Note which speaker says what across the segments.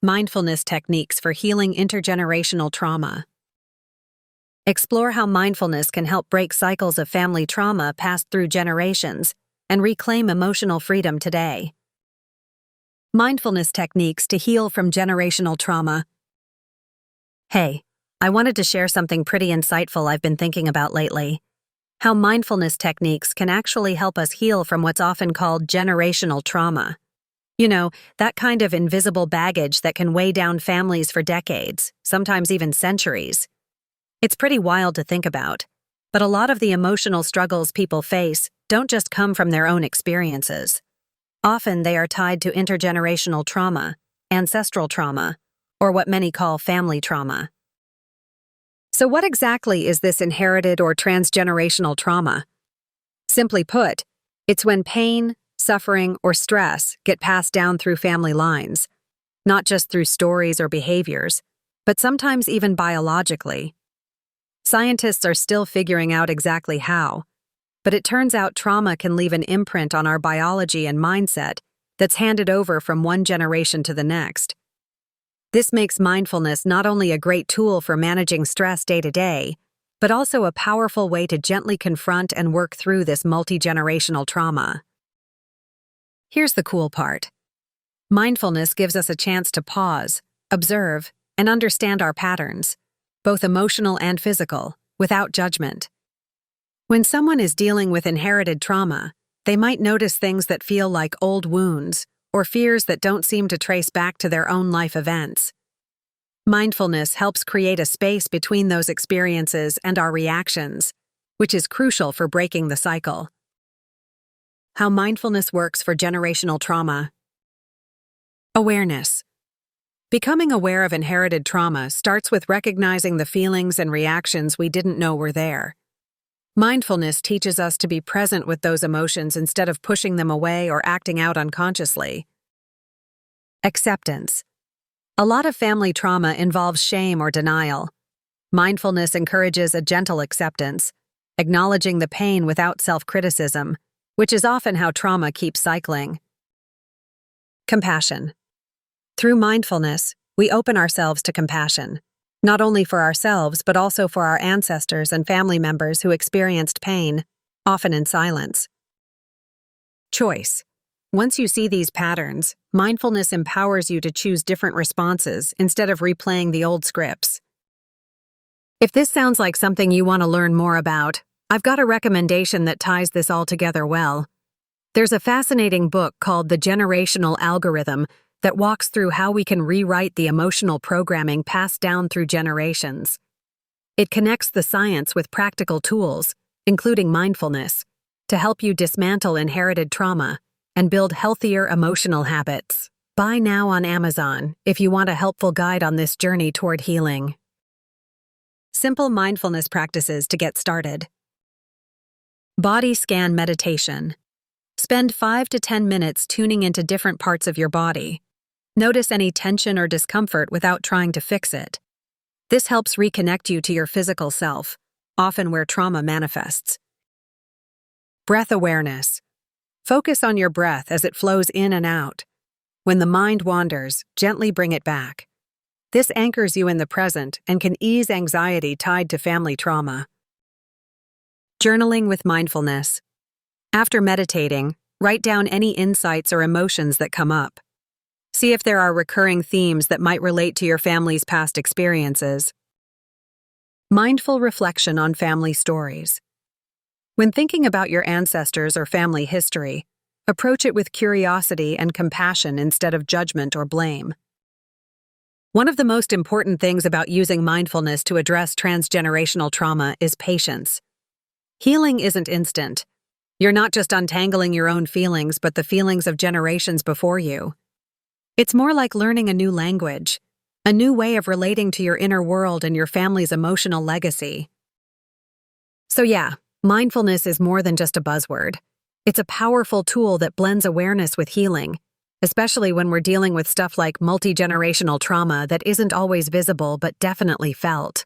Speaker 1: Mindfulness techniques for healing intergenerational trauma. Explore how mindfulness can help break cycles of family trauma passed through generations and reclaim emotional freedom today. Mindfulness techniques to heal from generational trauma. Hey, I wanted to share something pretty insightful I've been thinking about lately. How mindfulness techniques can actually help us heal from what's often called generational trauma. You know, that kind of invisible baggage that can weigh down families for decades, sometimes even centuries. It's pretty wild to think about, but a lot of the emotional struggles people face don't just come from their own experiences. Often they are tied to intergenerational trauma, ancestral trauma, or what many call family trauma. So what exactly is this inherited or transgenerational trauma? Simply put, it's when pain, suffering, or stress get passed down through family lines, not just through stories or behaviors, but sometimes even biologically. Scientists are still figuring out exactly how, but it turns out trauma can leave an imprint on our biology and mindset that's handed over from one generation to the next. This makes mindfulness not only a great tool for managing stress day to day, but also a powerful way to gently confront and work through this multi-generational trauma. Here's the cool part. Mindfulness gives us a chance to pause, observe, and understand our patterns, both emotional and physical, without judgment. When someone is dealing with inherited trauma, they might notice things that feel like old wounds or fears that don't seem to trace back to their own life events. Mindfulness helps create a space between those experiences and our reactions, which is crucial for breaking the cycle. How mindfulness works for generational trauma. Awareness. Becoming aware of inherited trauma starts with recognizing the feelings and reactions we didn't know were there. Mindfulness teaches us to be present with those emotions instead of pushing them away or acting out unconsciously. Acceptance. A lot of family trauma involves shame or denial. Mindfulness encourages a gentle acceptance, acknowledging the pain without self-criticism, which is often how trauma keeps cycling. Compassion. Through mindfulness, we open ourselves to compassion, not only for ourselves but also for our ancestors and family members who experienced pain, often in silence. Choice. Once you see these patterns, mindfulness empowers you to choose different responses instead of replaying the old scripts. If this sounds like something you want to learn more about, I've got a recommendation that ties this all together well. There's a fascinating book called The Generational Algorithm that walks through how we can rewrite the emotional programming passed down through generations. It connects the science with practical tools, including mindfulness, to help you dismantle inherited trauma and build healthier emotional habits. Buy now on Amazon if you want a helpful guide on this journey toward healing. Simple mindfulness practices to get started. Body scan meditation. Spend 5 to 10 minutes tuning into different parts of your body. Notice any tension or discomfort without trying to fix it. This helps reconnect you to your physical self, often where trauma manifests. Breath awareness. Focus on your breath as it flows in and out. When the mind wanders, gently bring it back. This anchors you in the present and can ease anxiety tied to family trauma. Journaling with mindfulness. After meditating, write down any insights or emotions that come up. See if there are recurring themes that might relate to your family's past experiences. Mindful reflection on family stories. When thinking about your ancestors or family history, approach it with curiosity and compassion instead of judgment or blame. One of the most important things about using mindfulness to address transgenerational trauma is patience. Healing isn't instant. You're not just untangling your own feelings, but the feelings of generations before you. It's more like learning a new language, a new way of relating to your inner world and your family's emotional legacy. So yeah, mindfulness is more than just a buzzword. It's a powerful tool that blends awareness with healing, especially when we're dealing with stuff like multi-generational trauma that isn't always visible but definitely felt.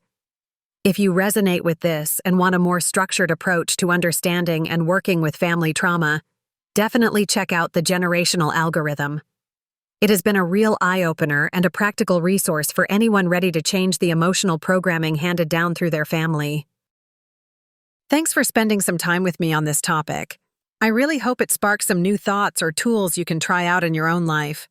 Speaker 1: If you resonate with this and want a more structured approach to understanding and working with family trauma, definitely check out The Generational Algorithm. It has been a real eye-opener and a practical resource for anyone ready to change the emotional programming handed down through their family. Thanks for spending some time with me on this topic. I really hope it sparks some new thoughts or tools you can try out in your own life.